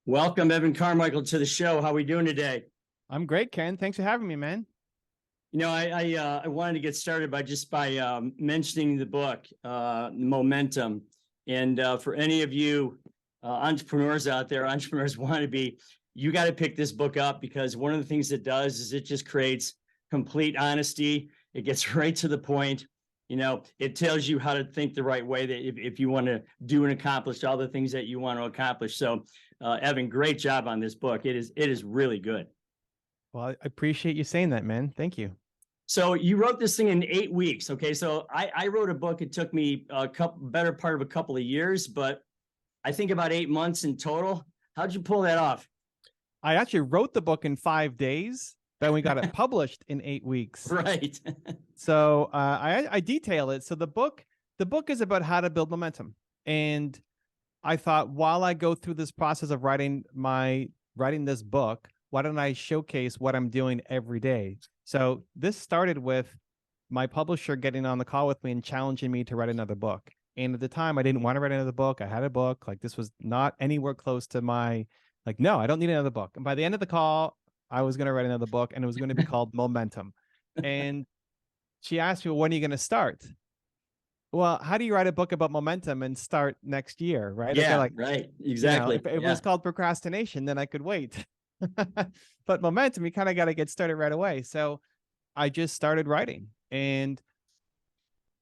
Welcome, Evan Carmichael, to the show. How are we doing today? I'm great, Ken. Thanks for having me, man. I wanted to get started by mentioning the book, Momentum. And for any of you entrepreneurs out there, entrepreneurs want to be, you got to pick this book up, because one of the things it does is it just creates complete honesty. It gets right to the point. It tells you how to think the right way, that if you want to do and accomplish all the things that you want to accomplish. So, Evan, great job on this book. It is really good. Well, I appreciate you saying that, man. Thank you. So you wrote this thing in 8 weeks. Okay. So I wrote a book. It took me better part of a couple of years, but I think about 8 months in total. How'd you pull that off? I actually wrote the book in 5 days. Then we got it published in 8 weeks. Right. So I detail it. So the book is about how to build momentum. And I thought, while I go through this process of writing this book, why don't I showcase what I'm doing every day? So this started with my publisher getting on the call with me and challenging me to write another book. And at the time, I didn't want to write another book. I had a book. Like, this was not anywhere close to no, I don't need another book. And by the end of the call, I was going to write another book, and it was going to be called Momentum. And she asked me, well, when are you going to start? Well, how do you write a book about momentum and start next year, right? Yeah, right. Exactly. If it was called procrastination, then I could wait. But momentum, you kind of got to get started right away. So I just started writing, and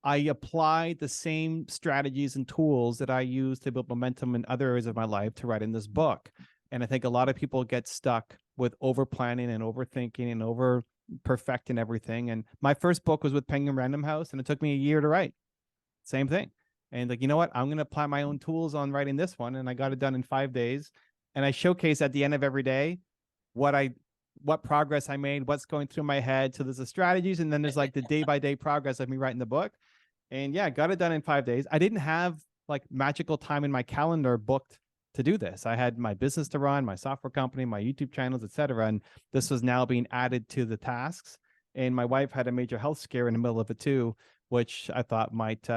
I applied the same strategies and tools that I use to build momentum in other areas of my life to write in this book. And I think a lot of people get stuck with over planning and overthinking and over perfecting everything. And my first book was with Penguin Random House, and it took me a year to write. Same thing. And you know what? I'm going to apply my own tools on writing this one. And I got it done in 5 days. And I showcase at the end of every day what progress I made, what's going through my head. So there's the strategies, and then there's the day-by-day progress of me writing the book. And yeah, got it done in 5 days. I didn't have magical time in my calendar booked to do this. I had my business to run, my software company, my YouTube channels, etc. And this was now being added to the tasks. And my wife had a major health scare in the middle of it too, which I thought might,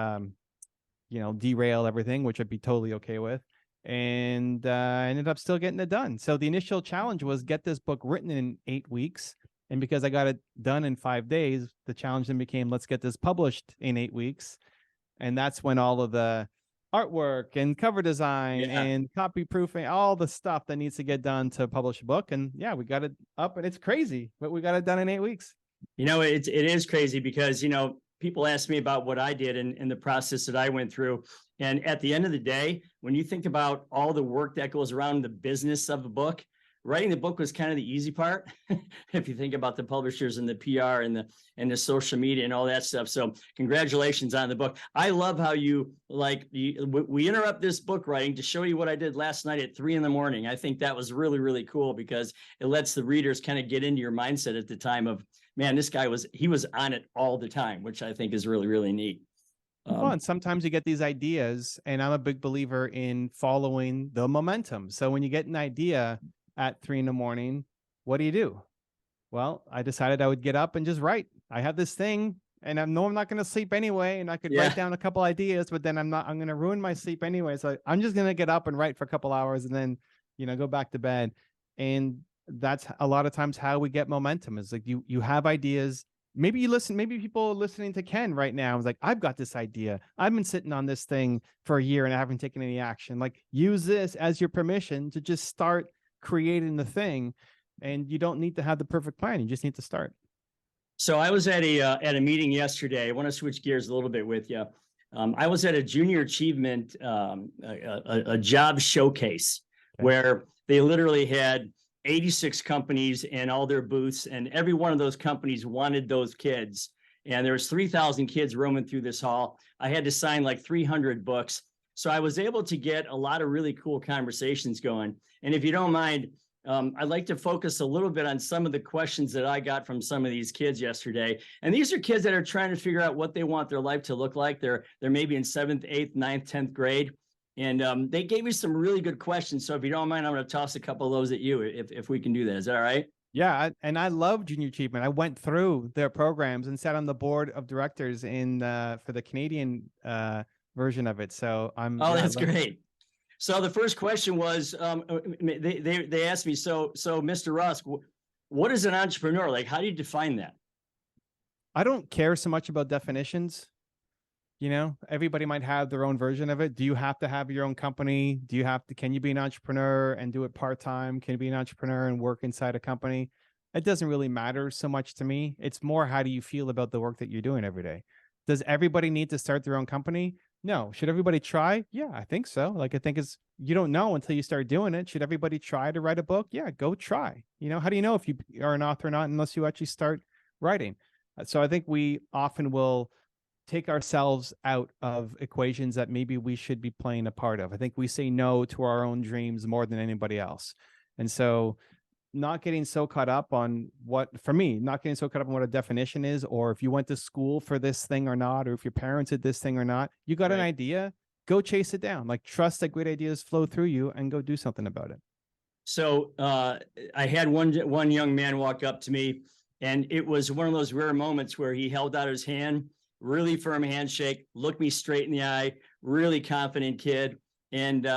derail everything, which I'd be totally okay with. And I ended up still getting it done. So the initial challenge was get this book written in 8 weeks. And because I got it done in 5 days, the challenge then became, let's get this published in 8 weeks. And that's when all of the artwork and cover design and copy proofing, all the stuff that needs to get done to publish a book. And yeah, we got it up, and it's crazy, but we got it done in 8 weeks. It is crazy because, people ask me about what I did in the process that I went through. And at the end of the day, when you think about all the work that goes around the business of a book, writing the book was kind of the easy part. If you think about the publishers and the PR and the social media and all that stuff. So congratulations on the book. I love how we interrupt this book writing to show you what I did last night at 3 a.m. I think that was really, really cool, because it lets the readers kind of get into your mindset at the time of, man, this guy was on it all the time, which I think is really, really neat. And sometimes you get these ideas, and I'm a big believer in following the momentum. So when you get an idea at 3 a.m, what do? Well, I decided I would get up and just write. I have this thing, and I know I'm not going to sleep anyway, and I could write down a couple ideas, but then I'm going to ruin my sleep anyway. So I'm just going to get up and write for a couple hours, and then, go back to bed. And that's a lot of times how we get momentum, is you have ideas. Maybe people listening to Ken right now is I've got this idea. I've been sitting on this thing for a year and I haven't taken any action. Use this as your permission to just start creating the thing. And you don't need to have the perfect plan. You just need to start. So I was at a meeting yesterday. I want to switch gears a little bit with you. I was at a junior achievement, a job showcase, where they literally had 86 companies in all their booths, and every one of those companies wanted those kids. And there was 3,000 kids roaming through this hall. I had to sign 300 books. So I was able to get a lot of really cool conversations going. And if you don't mind, I'd like to focus a little bit on some of the questions that I got from some of these kids yesterday. And these are kids that are trying to figure out what they want their life to look like. They're maybe in 7th, 8th, 9th, 10th grade. And they gave me some really good questions. So if you don't mind, I'm going to toss a couple of those at you, if we can do that. Is that all right? Yeah. And I love Junior Achievement. I went through their programs and sat on the board of directors for the Canadian version of it. So that's great. So the first question was, they asked me, so Mr. Rusk, what is an entrepreneur? Like, how do you define that? I don't care so much about definitions. You know, everybody might have their own version of it. Do you have to have your own company? Do you have to, can you be an entrepreneur and do it part-time? Can you be an entrepreneur and work inside a company? It doesn't really matter so much to me. It's more, how do you feel about the work that you're doing every day? Does everybody need to start their own company? No. Should everybody try? Yeah, I think so. Like, I think it's, you don't know until you start doing it. Should everybody try to write a book? Yeah, go try. You know, how do you know if you are an author or not unless you actually start writing? So I think we often will take ourselves out of equations that maybe we should be playing a part of. I think we say no to our own dreams more than anybody else. And so not getting so caught up on what, for me, not getting so caught up on what a definition is, or if you went to school for this thing or not, or if your parents did this thing or not, you got an idea, go chase it down. Like, trust that great ideas flow through you and go do something about it. So I had one young man walk up to me, and it was one of those rare moments where he held out his hand, really firm handshake, looked me straight in the eye, really confident kid. And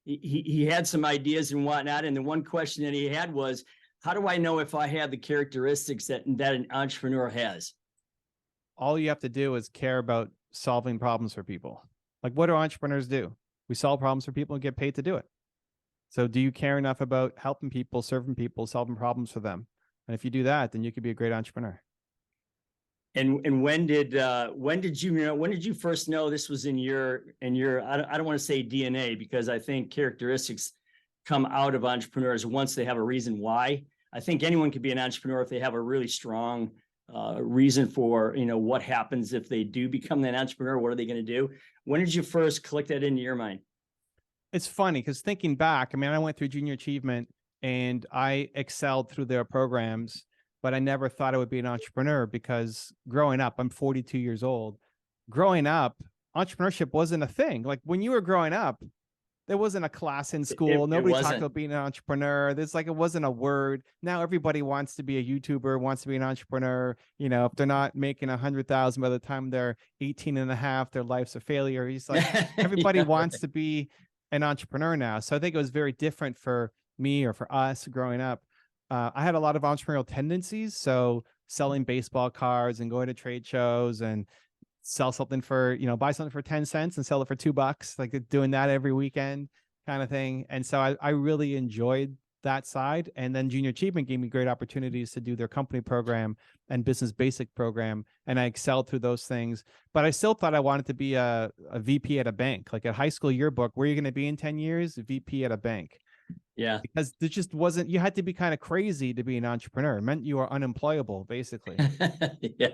he had some ideas and whatnot. And the one question that he had was, how do I know if I have the characteristics that an entrepreneur has? All you have to do is care about solving problems for people. Like, what do entrepreneurs do? We solve problems for people and get paid to do it. So do you care enough about helping people, serving people, solving problems for them? And if you do that, then you could be a great entrepreneur. And when did you first know this was in your I don't want to say DNA, because I think characteristics come out of entrepreneurs once they have a reason why. I think anyone can be an entrepreneur if they have a really strong reason for, what happens if they do become an entrepreneur. What are they going to do? When did you first click that into your mind? It's funny because thinking back, I mean, I went through Junior Achievement and I excelled through their programs, but I never thought I would be an entrepreneur because growing up, I'm 42 years old. Growing up, entrepreneurship wasn't a thing. Like, when you were growing up, there wasn't a class in school. Nobody talked about being an entrepreneur. There's like, it wasn't a word. Now everybody wants to be a YouTuber, wants to be an entrepreneur. You know, if they're not making 100,000 by the time they're 18 and a half, their life's a failure. He's like, everybody wants to be an entrepreneur now. So I think it was very different for me, or for us growing up. I had a lot of entrepreneurial tendencies. So selling baseball cards and going to trade shows and sell something for, buy something for 10 cents and sell it for $2, like doing that every weekend kind of thing. And so I really enjoyed that side. And then Junior Achievement gave me great opportunities to do their company program and business basic program. And I excelled through those things, but I still thought I wanted to be a VP at a bank. Like, at high school yearbook, where are you going to be in 10 years? VP at a bank. Yeah. Because there just wasn't, you had to be kind of crazy to be an entrepreneur. It meant you were unemployable, basically. Yeah.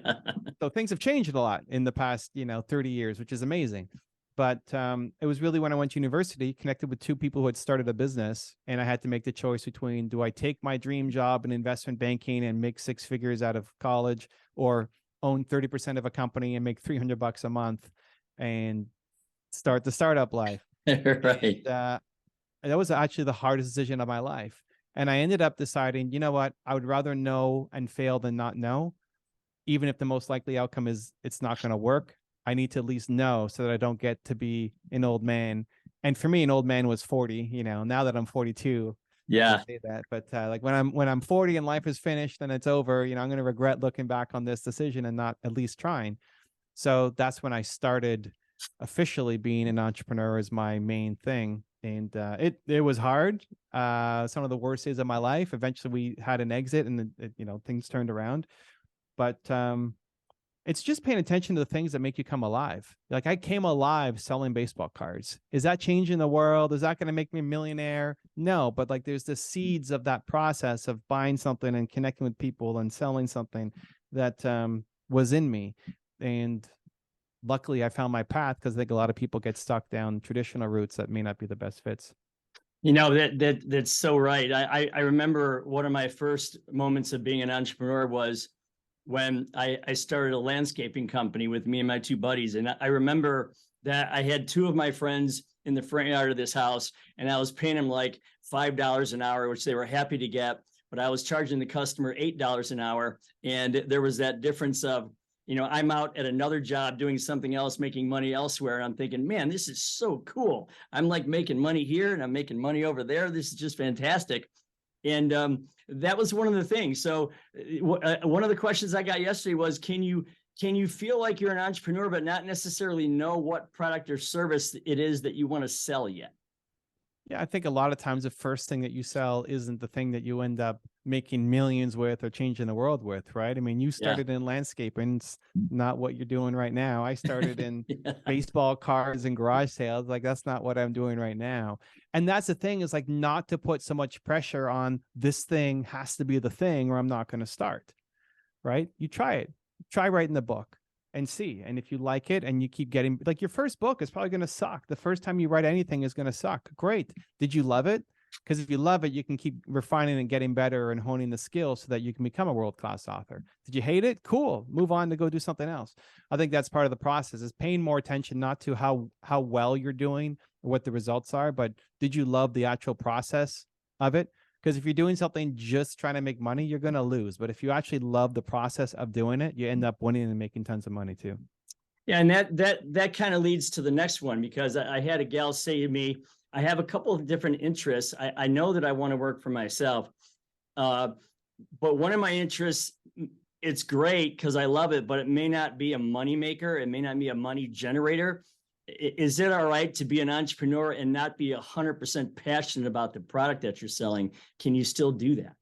So things have changed a lot in the past, 30 years, which is amazing. But it was really when I went to university, connected with two people who had started a business, and I had to make the choice between, do I take my dream job in investment banking and make 6 figures out of college, or own 30% of a company and make $300 a month and start the startup life? Right. And that was actually the hardest decision of my life. And I ended up deciding, you know what, I would rather know and fail than not know. Even if the most likely outcome is it's not going to work, I need to at least know so that I don't get to be an old man. And for me, an old man was 40, now that I'm 42. Yeah. I say that. But like, when I'm 40 and life is finished and it's over, I'm going to regret looking back on this decision and not at least trying. So that's when I started officially being an entrepreneur as my main thing. And it was hard. Some of the worst days of my life. Eventually we had an exit, and things turned around. But it's just paying attention to the things that make you come alive. Like, I came alive selling baseball cards. Is that changing the world? Is that going to make me a millionaire? No, but like, there's the seeds of that process of buying something and connecting with people and selling something that was in me. And luckily I found my path, because I think a lot of people get stuck down traditional routes that may not be the best fits. That's so right. I remember one of my first moments of being an entrepreneur was when I started a landscaping company with me and my 2 buddies. And I remember that I had 2 of my friends in the front yard of this house, and I was paying them like $5 an hour, which they were happy to get, but I was charging the customer $8 an hour. And there was that difference of, I'm out at another job doing something else, making money elsewhere. And I'm thinking, man, this is so cool. I'm like making money here and I'm making money over there. This is just fantastic. And that was one of the things. So one of the questions I got yesterday was, can you feel like you're an entrepreneur, but not necessarily know what product or service it is that you want to sell yet? Yeah, I think a lot of times the first thing that you sell isn't the thing that you end up making millions with or changing the world with, right? I mean, you started in landscaping, it's not what you're doing right now. I started in baseball cards and garage sales. Like, that's not what I'm doing right now. And that's the thing, is like, not to put so much pressure on this thing has to be the thing or I'm not going to start, right? You try it. Try writing the book and see. And if you like it and you keep getting, like, your first book is probably going to suck. The first time you write anything is going to suck. Great. Did you love it? Because if you love it, you can keep refining and getting better and honing the skills so that you can become a world-class author. Did you hate it? Cool. Move on to go do something else. I think that's part of the process, is paying more attention, not to how well you're doing or what the results are, but did you love the actual process of it? Because if you're doing something just trying to make money, you're going to lose. But if you actually love the process of doing it, you end up winning and making tons of money too. Yeah. And that kind of leads to the next one, because I had a gal say to me, I have a couple of different interests. I know that I want to work for myself. But one of my interests, it's great because I love it, but it may not be a money maker. It may not be a money generator. Is it all right to be an entrepreneur and not be 100% passionate about the product that you're selling? Can you still do that?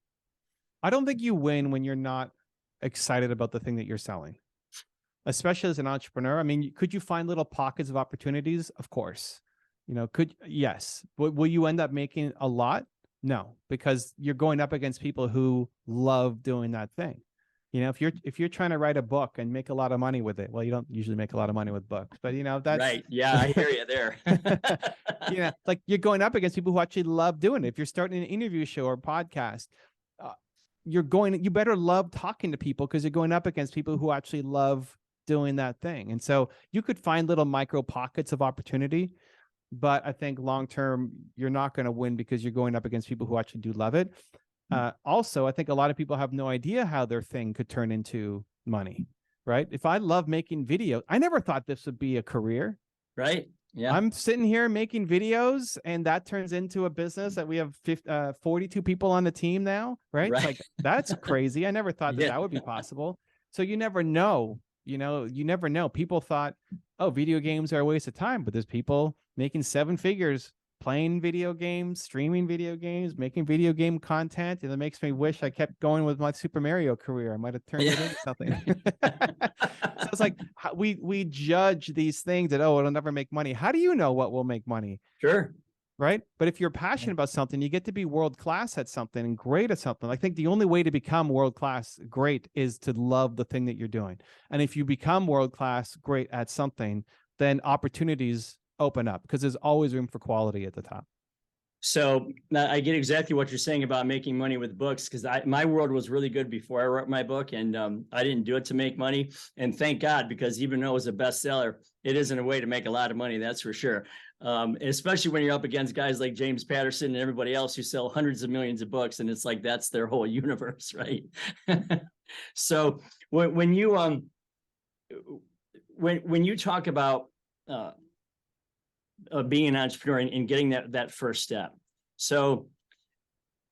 I don't think you win when you're not excited about the thing that you're selling, especially as an entrepreneur. I mean, could you find little pockets of opportunities? Of course. Yes. Will you end up making a lot? No, because you're going up against people who love doing that thing. If you're trying to write a book and make a lot of money with it, well, you don't usually make a lot of money with books, but that's right. Yeah, I hear you there. Like, you're going up against people who actually love doing it. If you're starting an interview show or podcast, you better love talking to people, because you're going up against people who actually love doing that thing. And so you could find little micro pockets of opportunity, but I think long-term, you're not going to win because you're going up against people who actually do love it. Also, I think a lot of people have no idea how their thing could turn into money, right? If I love making videos, I never thought this would be a career. Right. Yeah. I'm sitting here making videos, and that turns into a business that we have 42 people on the team now, right? It's like, that's crazy. I never thought that would be possible. So you never know, you never know. People thought, oh, video games are a waste of time, but there's people making 7 figures playing video games, streaming video games, making video game content. And it makes me wish I kept going with my Super Mario career. I might have turned it into something. So it's like, we judge these things that, oh, it'll never make money. How do you know what will make money? Sure. Right. But if you're passionate about something, you get to be world-class at something and great at something. I think the only way to become world-class great is to love the thing that you're doing. And if you become world-class great at something, then opportunities open up, because there's always room for quality at the top. So I get exactly what you're saying about making money with books, because my world was really good before I wrote my book, and I didn't do it to make money. And thank God, because even though it was a bestseller, it isn't a way to make a lot of money, that's for sure. Especially when you're up against guys like James Patterson and everybody else who sell hundreds of millions of books, and it's like that's their whole universe, right? So when you talk about being an entrepreneur and getting that first step. So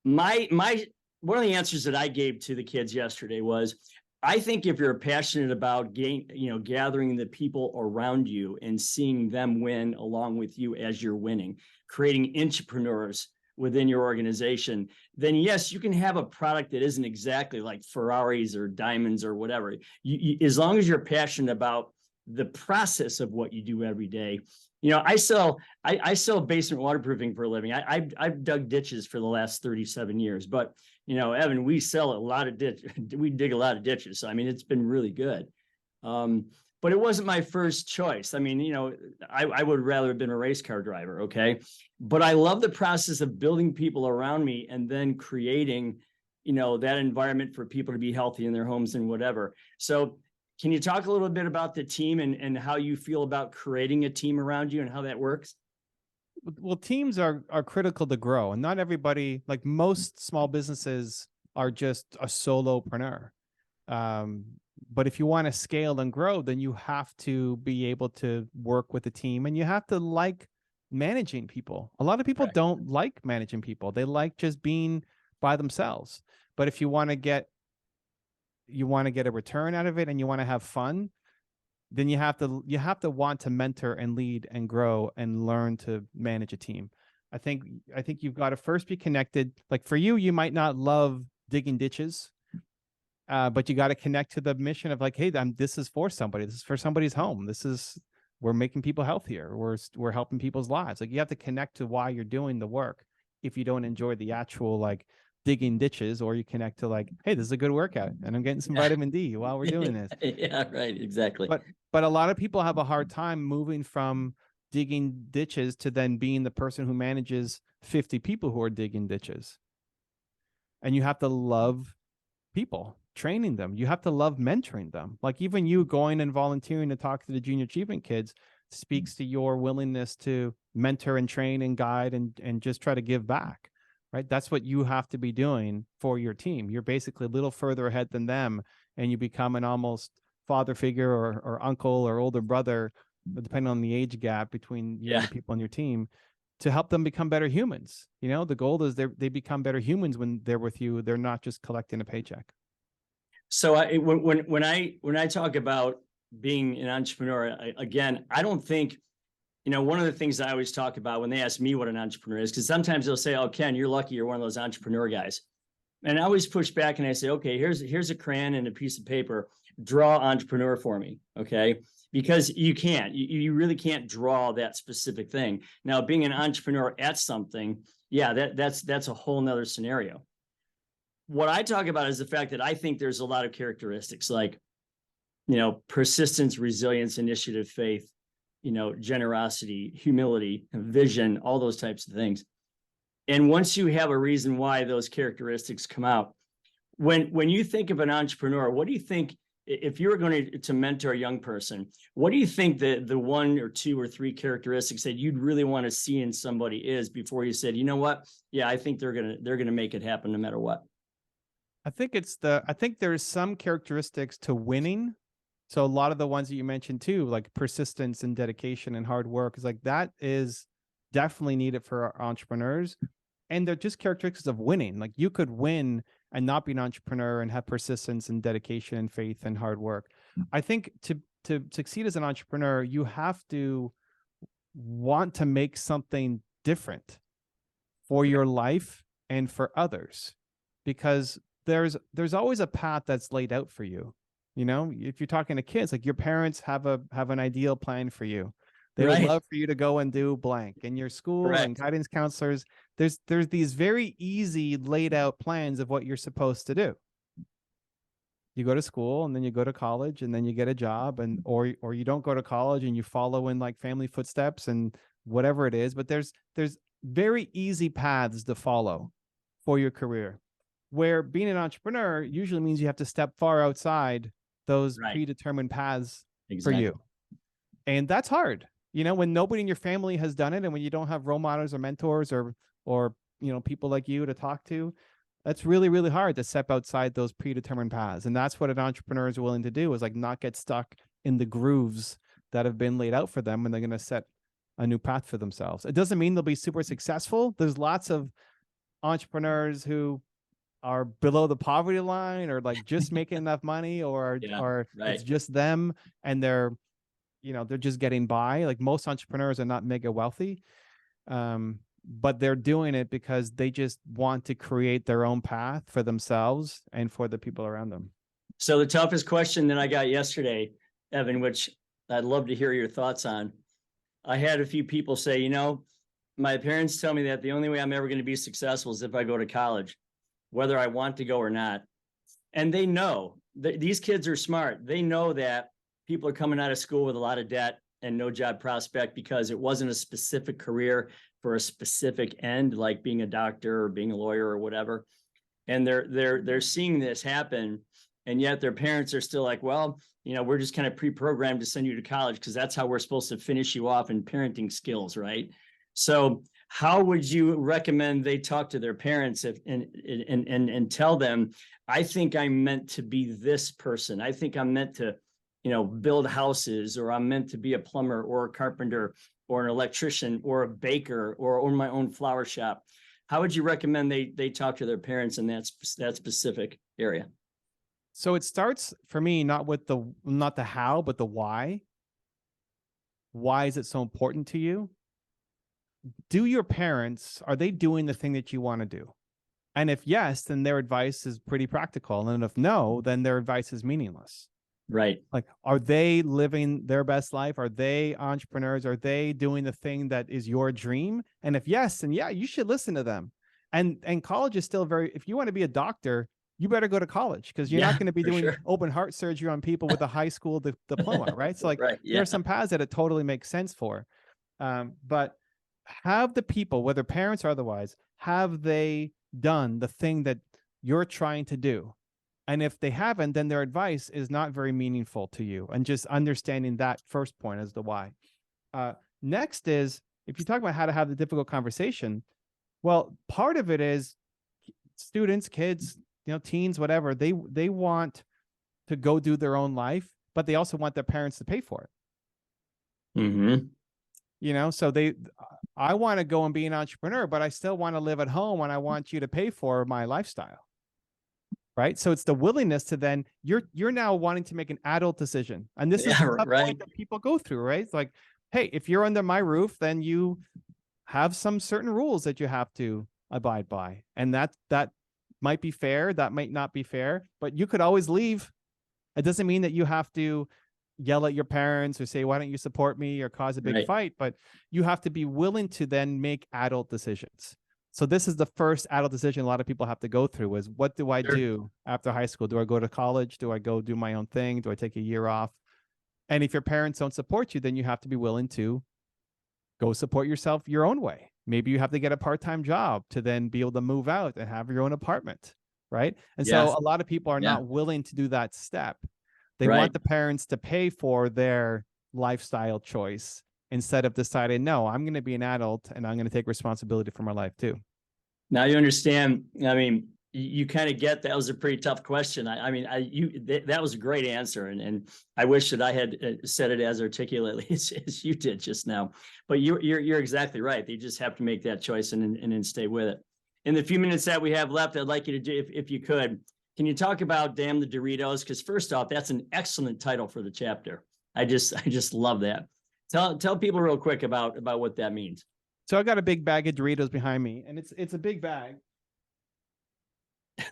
one of the answers that I gave to the kids yesterday was, I think if you're passionate about gathering the people around you and seeing them win along with you as you're winning, creating entrepreneurs within your organization, then yes, you can have a product that isn't exactly like Ferraris or diamonds or whatever. As long as you're passionate about the process of what you do every day. I sell basement waterproofing for a living. I've dug ditches for the last 37 years, but Evan, we sell a lot of we dig a lot of ditches. So, I mean, it's been really good. But it wasn't my first choice. I mean, I would rather have been a race car driver. Okay. But I love the process of building people around me and then creating, that environment for people to be healthy in their homes and whatever. So, can you talk a little bit about the team and how you feel about creating a team around you and how that works? Well, teams are critical to grow, and not everybody, like most small businesses, are just a solopreneur. But if you want to scale and grow, then you have to be able to work with a team, and you have to like managing people. A lot of people Correct. don't like managing people. They like just being by themselves. But if you want to get a return out of it and you want to have fun, then you have to want to mentor and lead and grow and learn to manage a team. I think you've got to first be connected. Like for you, you might not love digging ditches, but you got to connect to the mission of like, hey, this is for somebody. This is for somebody's home. We're making people healthier. We're helping people's lives. Like you have to connect to why you're doing the work. If you don't enjoy the actual like digging ditches, or you connect to like, hey, this is a good workout and I'm getting some vitamin D while we're doing this. Yeah, right. Exactly. But a lot of people have a hard time moving from digging ditches to then being the person who manages 50 people who are digging ditches. And you have to love people, training them. You have to love mentoring them. Like even you going and volunteering to talk to the junior achievement kids speaks to your willingness to mentor and train and guide and just try to give back, right? That's what you have to be doing for your team. You're basically a little further ahead than them, and you become an almost father figure or uncle or older brother, depending on the age gap between you and the people on your team, to help them become better humans. You know, the goal is they become better humans when they're with you. They're not just collecting a paycheck. So when I talk about being an entrepreneur, I don't think, one of the things I always talk about when they ask me what an entrepreneur is, because sometimes they'll say, oh, Ken, you're lucky you're one of those entrepreneur guys. And I always push back and I say, okay, here's a crayon and a piece of paper. Draw entrepreneur for me, okay? Because you can't. You really can't draw that specific thing. Now, being an entrepreneur at something, that's a whole nother scenario. What I talk about is the fact that I think there's a lot of characteristics like, persistence, resilience, initiative, faith, generosity, humility, vision, all those types of things. And once you have a reason why those characteristics come out, when you think of an entrepreneur, what do you think, if you were going to mentor a young person, what do you think the one or two or three characteristics that you'd really want to see in somebody is before you said, you know what? Yeah, I think they're gonna make it happen no matter what. I think there's some characteristics to winning. So a lot of the ones that you mentioned too, like persistence and dedication and hard work, is like that is definitely needed for our entrepreneurs. And they're just characteristics of winning. Like you could win and not be an entrepreneur and have persistence and dedication and faith and hard work. I think to succeed as an entrepreneur, you have to want to make something different for your life and for others, because there's always a path that's laid out for you. If you're talking to kids, like your parents have an ideal plan for you. They would love for you to go and do blank. In your school and guidance counselors, there's these very easy laid out plans of what you're supposed to do. You go to school and then you go to college and then you get a job, and or you don't go to college and you follow in like family footsteps and whatever it is. But there's very easy paths to follow for your career, where being an entrepreneur usually means you have to step far outside those predetermined paths for you. And that's hard. When nobody in your family has done it, and when you don't have role models or mentors or people like you to talk to, that's really, really hard to step outside those predetermined paths. And that's what an entrepreneur is willing to do, is like not get stuck in the grooves that have been laid out for them, and they're going to set a new path for themselves. It doesn't mean they'll be super successful. There's lots of entrepreneurs who are below the poverty line, or like just making enough money, or it's just them and they're just getting by. Like most entrepreneurs are not mega wealthy, but they're doing it because they just want to create their own path for themselves and for the people around them. So the toughest question that I got yesterday, Evan, which I'd love to hear your thoughts on. I had a few people say, my parents tell me that the only way I'm ever going to be successful is if I go to college, whether I want to go or not. And they know that these kids are smart. They know that people are coming out of school with a lot of debt and no job prospect because it wasn't a specific career for a specific end, like being a doctor or being a lawyer or whatever. And they're seeing this happen. And yet their parents are still like, well, we're just kind of pre-programmed to send you to college because that's how we're supposed to finish you off in parenting skills, right? So how would you recommend they talk to their parents and tell them, I think I'm meant to be this person. I think I'm meant to, build houses, or I'm meant to be a plumber or a carpenter or an electrician or a baker or own my own flower shop. How would you recommend they talk to their parents in that specific area? So it starts for me, not the how, but the why. Why is it so important to you? Are they doing the thing that you want to do? And if yes, then their advice is pretty practical. And if no, then their advice is meaningless. Right. Like, are they living their best life? Are they entrepreneurs? Are they doing the thing that is your dream? And if yes, then yeah, you should listen to them. And college is still if you want to be a doctor, you better go to college, because you're not going to be doing open heart surgery on people with a high school diploma, right? So like, there are some paths that it totally makes sense for. But have the people, whether parents or otherwise, have they done the thing that you're trying to do? And if they haven't, then their advice is not very meaningful to you. And just understanding that first point as the why. Next is, if you talk about how to have the difficult conversation, well, part of it is students, kids, teens, whatever, they want to go do their own life, but they also want their parents to pay for it. Mm-hmm. So I want to go and be an entrepreneur, but I still want to live at home, and I want you to pay for my lifestyle. Right. So it's the willingness to then you're now wanting to make an adult decision. And this is the point that people go through, right? It's like, hey, if you're under my roof, then you have some certain rules that you have to abide by. And that might be fair. That might not be fair, but you could always leave. It doesn't mean that you have to yell at your parents or say, why don't you support me, or cause a big fight, but you have to be willing to then make adult decisions. So this is the first adult decision a lot of people have to go through, is what do I do after high school? Do I go to college? Do I go do my own thing? Do I take a year off? And if your parents don't support you, then you have to be willing to go support yourself your own way. Maybe you have to get a part-time job to then be able to move out and have your own apartment, right? And so a lot of people are not willing to do that step. They want the parents to pay for their lifestyle choice, instead of deciding, no, I'm going to be an adult and I'm going to take responsibility for my life too. Now you understand. I mean, you kind of get that was a pretty tough question. That was a great answer, and I wish that I had said it as articulately as you did just now. But you're exactly right. They just have to make that choice and then stay with it. In the few minutes that we have left, I'd like you to do, if you could, can you talk about Damn the Doritos? Because first off, that's an excellent title for the chapter. I just love that. Tell people real quick about what that means. So I got a big bag of Doritos behind me, and it's a big bag.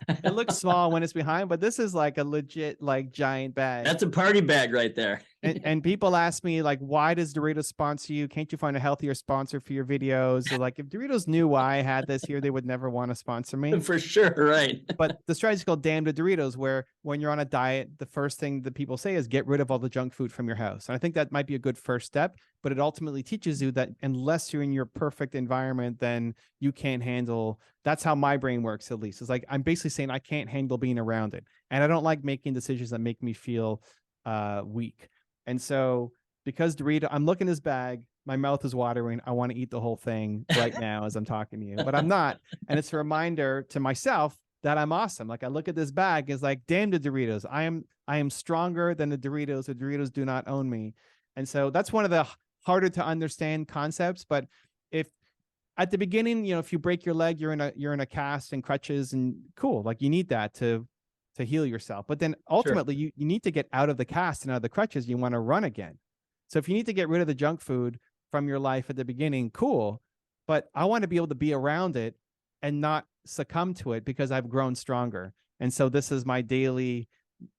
It looks small when it's behind, but this is like a legit, like, giant bag. That's a party bag right there. And people ask me, like, why does Doritos sponsor you? Can't you find a healthier sponsor for your videos? So, like, if Doritos knew why I had this here, they would never want to sponsor me. For sure, right. But the strategy is called Damn the Doritos, where when you're on a diet, the first thing that people say is get rid of all the junk food from your house. And I think that might be a good first step, but it ultimately teaches you that unless you're in your perfect environment, then you can't handle. That's how my brain works, at least. It's like, I'm basically saying I can't handle being around it. And I don't like making decisions that make me feel weak. And so because Dorito, I'm looking at this bag, my mouth is watering. I want to eat the whole thing right now as I'm talking to you, but I'm not. And it's a reminder to myself that I'm awesome. Like, I look at this bag, it's like, damn the Doritos. I am stronger than the Doritos. The Doritos do not own me. And so that's one of the harder to understand concepts. But if at the beginning, if you break your leg, you're in a cast and crutches, and cool. Like, you need that to heal yourself. But then ultimately you need to get out of the cast and out of the crutches. You want to run again. So if you need to get rid of the junk food from your life at the beginning, cool. But I want to be able to be around it and not succumb to it, because I've grown stronger. And so this is my daily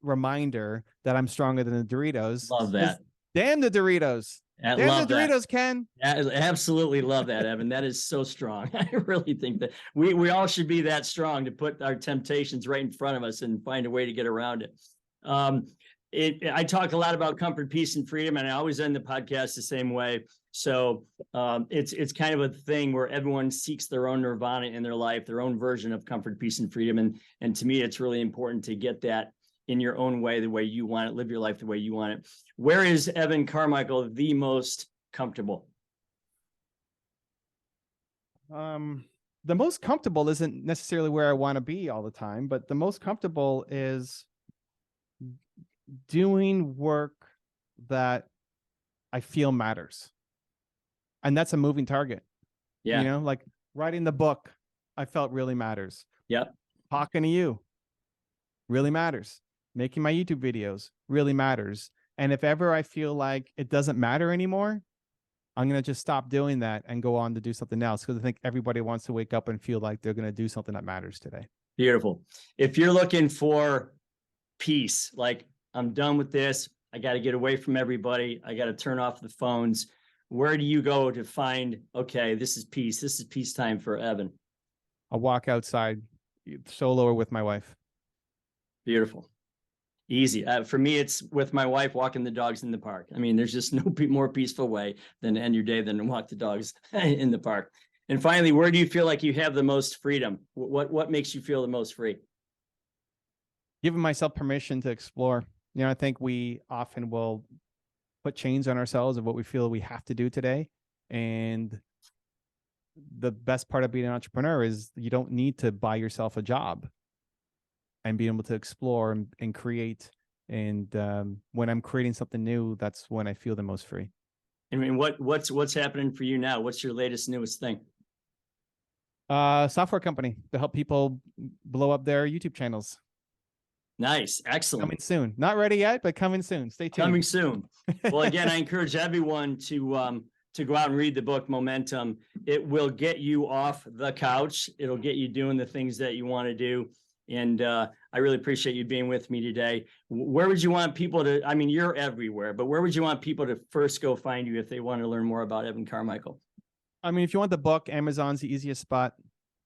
reminder that I'm stronger than the Doritos. Love that. Damn the Doritos. Damn the Doritos, Ken. I absolutely love that, Evan. That is so strong. I really think that we all should be that strong to put our temptations right in front of us and find a way to get around it. I talk a lot about comfort, peace, and freedom, and I always end the podcast the same way. So it's kind of a thing where everyone seeks their own nirvana in their life, their own version of comfort, peace, and freedom. And to me, it's really important to get that in your own way, the way you want it, live your life the way you want it. Where is Evan Carmichael the most comfortable? The most comfortable isn't necessarily where I want to be all the time, but the most comfortable is doing work that I feel matters. And that's a moving target. Yeah. You know, like writing the book, I felt really matters. Yep. Talking to you really matters. Making my YouTube videos really matters. And if ever I feel like it doesn't matter anymore, I'm going to just stop doing that and go on to do something else, because I think everybody wants to wake up and feel like they're going to do something that matters today. Beautiful. If you're looking for peace, like I'm done with this, I got to get away from everybody, I got to turn off the phones, where do you go to find, okay, this is peace. This is peace time for Evan? I'll walk outside solo or with my wife. Beautiful. Easy. For me, it's with my wife walking the dogs in the park. I mean, there's just no more peaceful way than to end your day than to walk the dogs in the park. And finally, where do you feel like you have the most freedom? What makes you feel the most free? Giving myself permission to explore. You know, I think we often will put chains on ourselves of what we feel we have to do today. And the best part of being an entrepreneur is you don't need to buy yourself a job, and being able to explore and create. And when I'm creating something new, that's when I feel the most free. I mean, what's happening for you now? What's your latest, newest thing? Software company to help people blow up their YouTube channels. Nice. Excellent. Coming soon. Not ready yet, but coming soon. Stay tuned. Coming soon. Well, again, I encourage everyone to go out and read the book Momentum. It will get you off the couch. It'll get you doing the things that you want to do. And I really appreciate you being with me today. Where would you want people to, I mean, you're everywhere, but where would you want people to first go find you if they want to learn more about Evan Carmichael? I mean, if you want the book, Amazon's the easiest spot.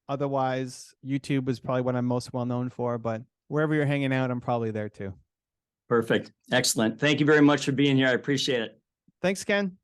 Otherwise, YouTube is probably what I'm most well known for, but wherever you're hanging out, I'm probably there too. Perfect. Excellent. Thank you very much for being here. I appreciate it. Thanks, Ken.